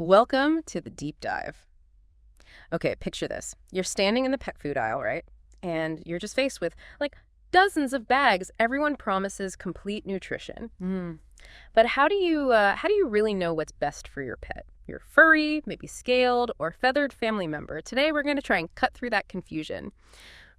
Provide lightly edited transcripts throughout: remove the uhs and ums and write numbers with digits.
Welcome to the deep dive. Okay, picture this. You're standing in the pet food aisle, right? And you're just faced with like dozens of bags. Everyone promises complete nutrition. But how do you really know what's best for your pet? Your furry, maybe scaled or feathered family member. Today we're going to try and cut through that confusion.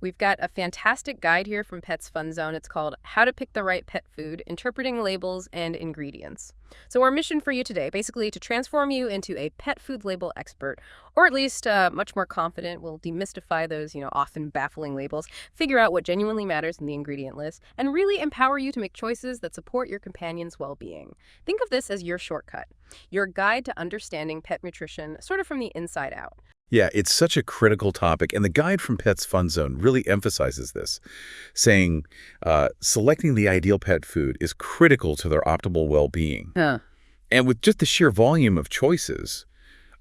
We've got a fantastic guide here from PetsFunZone. It's called How to Pick the Right Pet Food, Interpreting Labels and Ingredients. So our mission for you today, basically to transform you into a pet food label expert, or at least much more confident. We'll demystify those, often baffling labels, figure out what genuinely matters in the ingredient list, and really empower you to make choices that support your companion's well-being. Think of this as your shortcut, your guide to understanding pet nutrition, sort of from the inside out. Yeah, it's such a critical topic, and the guide from PetsFunZone really emphasizes this, saying selecting the ideal pet food is critical to their optimal well-being. Huh. And with just the sheer volume of choices,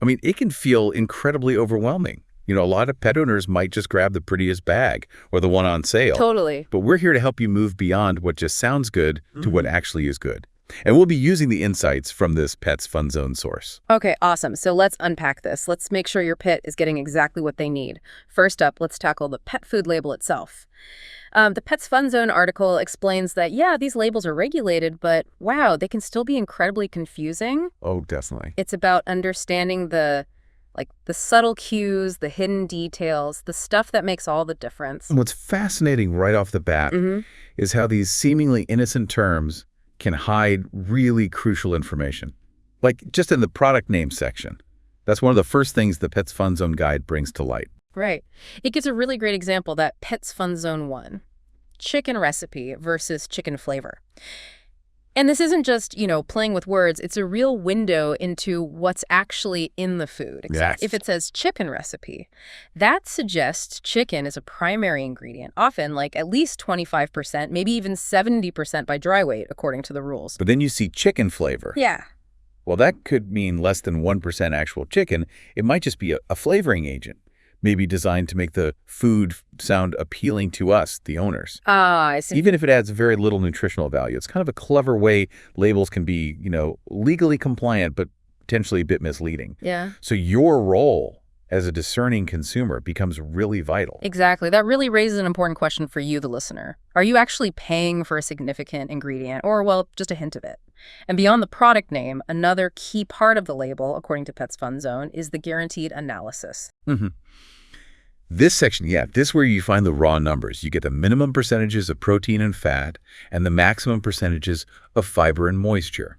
it can feel incredibly overwhelming. A lot of pet owners might just grab the prettiest bag or the one on sale. Totally. But we're here to help you move beyond what just sounds good to what actually is good. And we'll be using the insights from this PetsFunZone source. Okay, awesome. So let's unpack this. Let's make sure your pet is getting exactly what they need. First up, let's tackle the pet food label itself. The PetsFunZone article explains that, yeah, these labels are regulated, but wow, they can still be incredibly confusing. Oh, definitely. It's about understanding the subtle cues, the hidden details, the stuff that makes all the difference. And what's fascinating right off the bat is how these seemingly innocent terms can hide really crucial information. Like just in the product name section. That's one of the first things the PetsFunZone guide brings to light. Right. It gives a really great example, that PetsFunZone 1, chicken recipe versus chicken flavor. And this isn't just, playing with words. It's a real window into what's actually in the food. Yes. If it says chicken recipe, that suggests chicken is a primary ingredient, often like at least 25%, maybe even 70% by dry weight, according to the rules. But then you see chicken flavor. Yeah. Well, that could mean less than 1% actual chicken. It might just be a flavoring agent, maybe designed to make the food sound appealing to us, the owners. I see. Even if it adds very little nutritional value. It's kind of a clever way labels can be, legally compliant, but potentially a bit misleading. Yeah. So your role as a discerning consumer becomes really vital. Exactly. That really raises an important question for you, the listener. Are you actually paying for a significant ingredient or, well, just a hint of it? And beyond the product name, another key part of the label, according to PetsFunZone, is the guaranteed analysis. This section, this is where you find the raw numbers. You get the minimum percentages of protein and fat and the maximum percentages of fiber and moisture.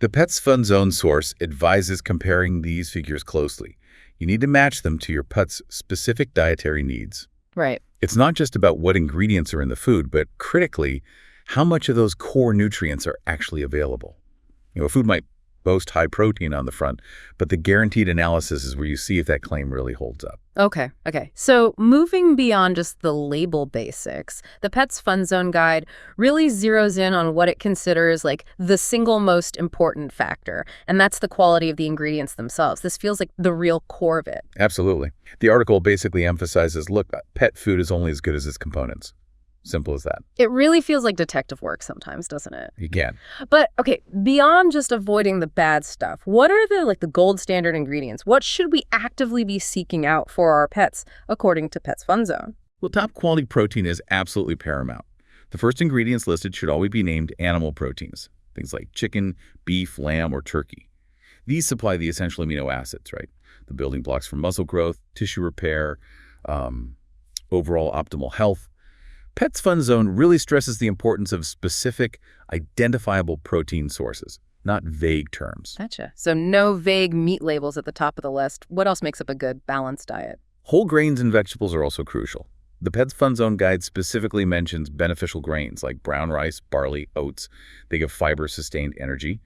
The PetsFunZone source advises comparing these figures closely. You need to match them to your pet's specific dietary needs. Right. It's not just about what ingredients are in the food, but critically, how much of those core nutrients are actually available. A food might boast high protein on the front, but the guaranteed analysis is where you see if that claim really holds up. Okay. So moving beyond just the label basics, the PetsFunZone guide really zeroes in on what it considers like the single most important factor, and that's the quality of the ingredients themselves. This feels like the real core of it. Absolutely. The article basically emphasizes, look, pet food is only as good as its components. Simple as that. It really feels like detective work sometimes, doesn't it? Again. But okay, beyond just avoiding the bad stuff, what are the gold standard ingredients? What should we actively be seeking out for our pets, according to PetsFunZone? Well, top quality protein is absolutely paramount. The first ingredients listed should always be named animal proteins, things like chicken, beef, lamb, or turkey. These supply the essential amino acids, right? The building blocks for muscle growth, tissue repair, overall optimal health. PetsFunZone really stresses the importance of specific, identifiable protein sources, not vague terms. Gotcha. So no vague meat labels at the top of the list. What else makes up a good, balanced diet? Whole grains and vegetables are also crucial. The PetsFunZone guide specifically mentions beneficial grains like brown rice, barley, oats. They give fiber-sustained energy.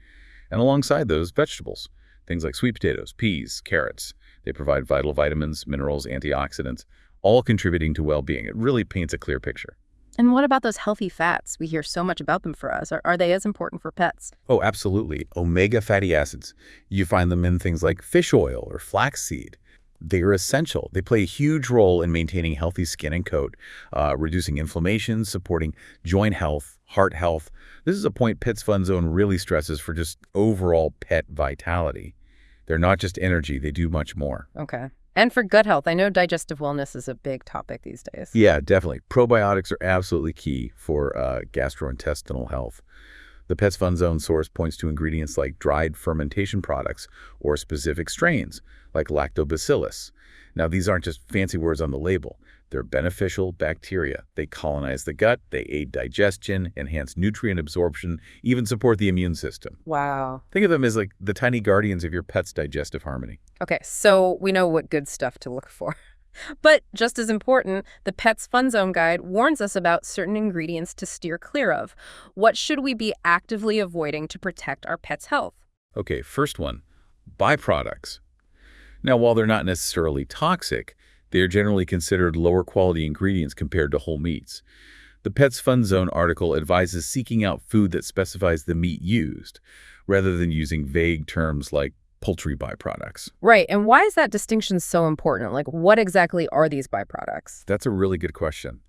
And alongside those, vegetables, things like sweet potatoes, peas, carrots. They provide vital vitamins, minerals, antioxidants, all contributing to well-being. It really paints a clear picture. And what about those healthy fats? We hear so much about them for us. Are they as important for pets? Oh, absolutely. Omega fatty acids. You find them in things like fish oil or flaxseed. They are essential. They play a huge role in maintaining healthy skin and coat, reducing inflammation, supporting joint health, heart health. This is a point PetsFunZone really stresses for just overall pet vitality. They're not just energy, they do much more. Okay. And for gut health, I know digestive wellness is a big topic these days. Yeah, definitely. Probiotics are absolutely key for gastrointestinal health. The PetsFunZone source points to ingredients like dried fermentation products or specific strains like lactobacillus. Now, these aren't just fancy words on the label. They're beneficial bacteria. They colonize the gut, they aid digestion, enhance nutrient absorption, even support the immune system. Wow. Think of them as like the tiny guardians of your pet's digestive harmony. Okay, so we know what good stuff to look for. But just as important, the PetsFunZone guide warns us about certain ingredients to steer clear of. What should we be actively avoiding to protect our pet's health? Okay, first one, byproducts. Now, while they're not necessarily toxic, they are generally considered lower quality ingredients compared to whole meats. The PetsFunZone article advises seeking out food that specifies the meat used, rather than using vague terms like poultry byproducts. Right, and why is that distinction so important? Like, what exactly are these byproducts? That's a really good question.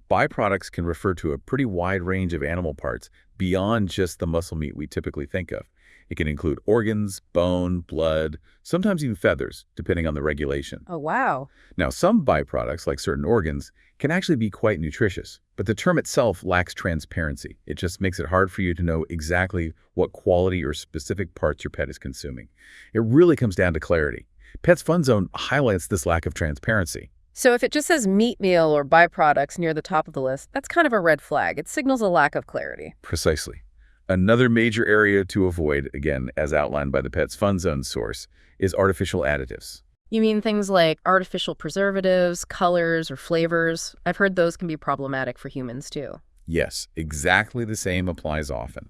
Byproducts can refer to a pretty wide range of animal parts beyond just the muscle meat we typically think of. It can include organs, bone, blood, sometimes even feathers, depending on the regulation. Oh, wow. Now, some byproducts, like certain organs, can actually be quite nutritious, but the term itself lacks transparency. It just makes it hard for you to know exactly what quality or specific parts your pet is consuming. It really comes down to clarity. PetsFunZone highlights this lack of transparency. So if it just says meat meal or byproducts near the top of the list, that's kind of a red flag. It signals a lack of clarity. Precisely. Another major area to avoid, again, as outlined by the PetsFunZone source, is artificial additives. You mean things like artificial preservatives, colors, or flavors? I've heard those can be problematic for humans, too. Yes, exactly the same applies often.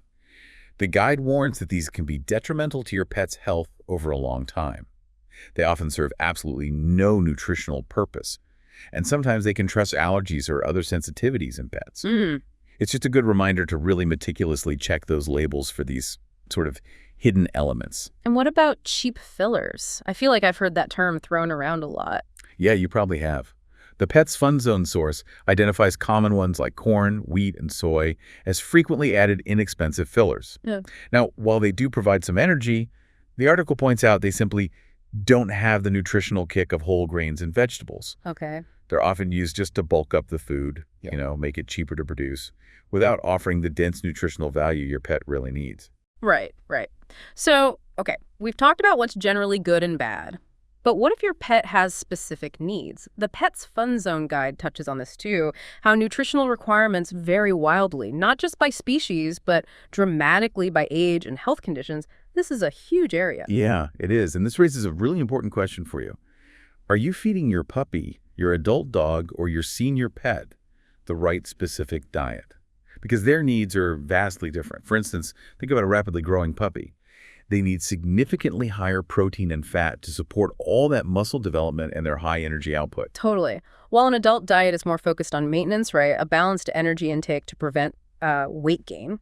The guide warns that these can be detrimental to your pet's health over a long time. They often serve absolutely no nutritional purpose, and sometimes they can trigger allergies or other sensitivities in pets. It's just a good reminder to really meticulously check those labels for these sort of hidden elements. And what about cheap fillers? I feel like I've heard that term thrown around a lot. Yeah, you probably have. The PetsFunZone source identifies common ones like corn, wheat, and soy as frequently added inexpensive fillers. Yeah. Now, while they do provide some energy, the article points out they simply don't have the nutritional kick of whole grains and vegetables. Okay. They're often used just to bulk up the food, make it cheaper to produce, without offering the dense nutritional value your pet really needs. Right. So, okay, we've talked about what's generally good and bad. But what if your pet has specific needs? The PetsFunZone guide touches on this too, how nutritional requirements vary wildly, not just by species, but dramatically by age and health conditions. This is a huge area. Yeah, it is. And this raises a really important question for you. Are you feeding your puppy, your adult dog, or your senior pet the right specific diet? Because their needs are vastly different. For instance, think about a rapidly growing puppy. They need significantly higher protein and fat to support all that muscle development and their high energy output. Totally. While an adult diet is more focused on maintenance, right, a balanced energy intake to prevent weight gain.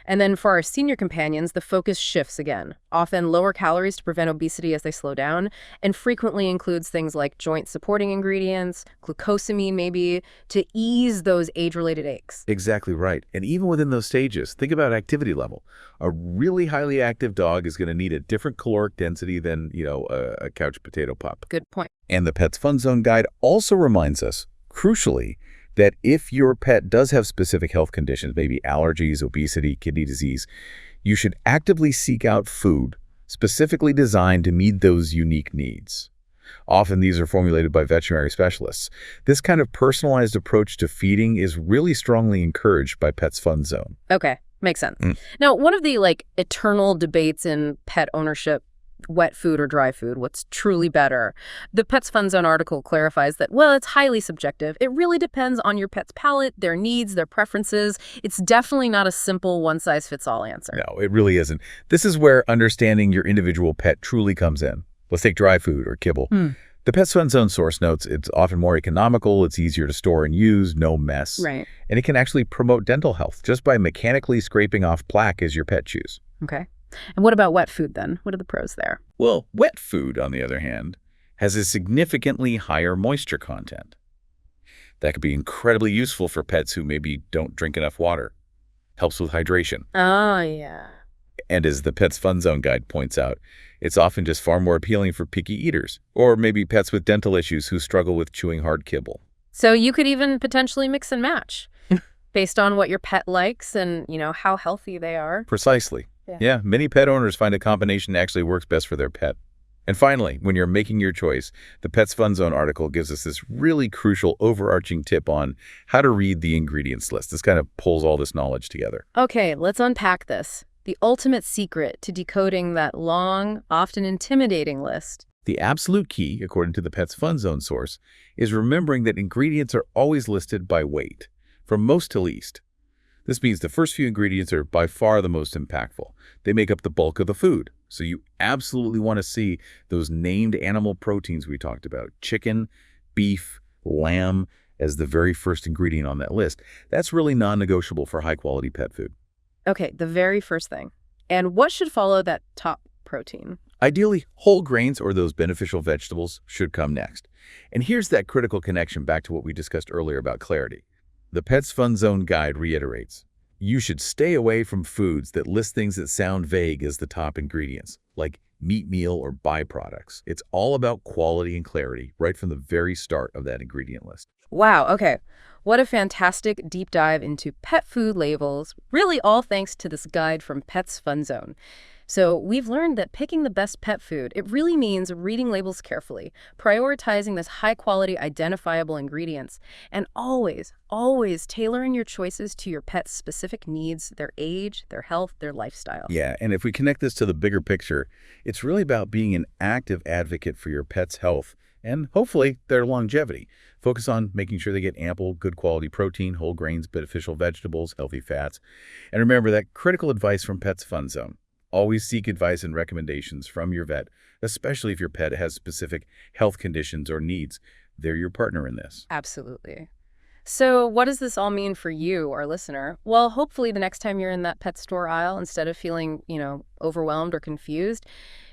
And then for our senior companions, the focus shifts again. Often lower calories to prevent obesity as they slow down, and frequently includes things like joint supporting ingredients, glucosamine maybe, to ease those age-related aches. Exactly right. And even within those stages, think about activity level. A really highly active dog is going to need a different caloric density than, a couch potato pup. Good point. And the PetsFunZone guide also reminds us, crucially, that if your pet does have specific health conditions, maybe allergies, obesity, kidney disease, you should actively seek out food specifically designed to meet those unique needs. Often these are formulated by veterinary specialists. This kind of personalized approach to feeding is really strongly encouraged by PetsFunZone. Okay, makes sense. Now, one of the eternal debates in pet ownership, wet food or dry food, what's truly better? The PetsFunZone article clarifies that, well, it's highly subjective. It really depends on your pet's palate, their needs, their preferences. It's definitely not a simple one-size-fits-all answer. No, it really isn't. This is where understanding your individual pet truly comes in. Let's take dry food or kibble. The PetsFunZone source notes it's often more economical, it's easier to store and use, no mess. Right. And it can actually promote dental health just by mechanically scraping off plaque as your pet chews. Okay. And what about wet food then? What are the pros there? Well, wet food, on the other hand, has a significantly higher moisture content. That could be incredibly useful for pets who maybe don't drink enough water. helps with hydration. Oh, yeah. And as the Pets Fun Zone guide points out, it's often just far more appealing for picky eaters, or maybe pets with dental issues who struggle with chewing hard kibble. So you could even potentially mix and match based on what your pet likes and, how healthy they are. Precisely. Yeah, many pet owners find a combination that actually works best for their pet. And finally, when you're making your choice, the Pets Fun Zone article gives us this really crucial overarching tip on how to read the ingredients list. This kind of pulls all this knowledge together. Okay, let's unpack this. The ultimate secret to decoding that long, often intimidating list. The absolute key, according to the Pets Fun Zone source, is remembering that ingredients are always listed by weight, from most to least. This means the first few ingredients are by far the most impactful. They make up the bulk of the food. So you absolutely want to see those named animal proteins we talked about. Chicken, beef, lamb as the very first ingredient on that list. That's really non-negotiable for high-quality pet food. Okay, the very first thing. And what should follow that top protein? Ideally, whole grains or those beneficial vegetables should come next. And here's that critical connection back to what we discussed earlier about clarity. The Pets Fun Zone guide reiterates, you should stay away from foods that list things that sound vague as the top ingredients, like meat meal or byproducts. It's all about quality and clarity right from the very start of that ingredient list. Wow, okay. What a fantastic deep dive into pet food labels, really all thanks to this guide from Pets Fun Zone. So we've learned that picking the best pet food, it really means reading labels carefully, prioritizing this high-quality, identifiable ingredients, and always, always tailoring your choices to your pet's specific needs, their age, their health, their lifestyle. Yeah, and if we connect this to the bigger picture, it's really about being an active advocate for your pet's health and hopefully their longevity. Focus on making sure they get ample, good quality protein, whole grains, beneficial vegetables, healthy fats. And remember that critical advice from Pets Fun Zone. Always seek advice and recommendations from your vet, especially if your pet has specific health conditions or needs. They're your partner in this. Absolutely. So what does this all mean for you, our listener? Well, hopefully the next time you're in that pet store aisle, instead of feeling, overwhelmed or confused,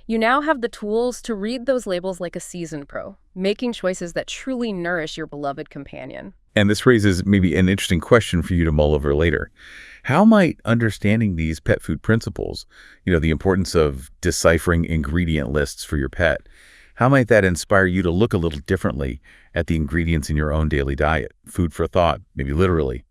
you now have the tools to read those labels like a seasoned pro, making choices that truly nourish your beloved companion. And this raises maybe an interesting question for you to mull over later. How might understanding these pet food principles, the importance of deciphering ingredient lists for your pet, how might that inspire you to look a little differently at the ingredients in your own daily diet? Food for thought, maybe literally.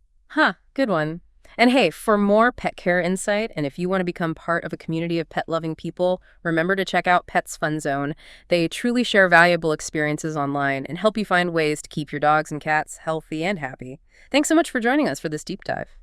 Good one. And hey, for more pet care insight, and if you want to become part of a community of pet-loving people, remember to check out Pets Fun Zone. They truly share valuable experiences online and help you find ways to keep your dogs and cats healthy and happy. Thanks so much for joining us for this deep dive.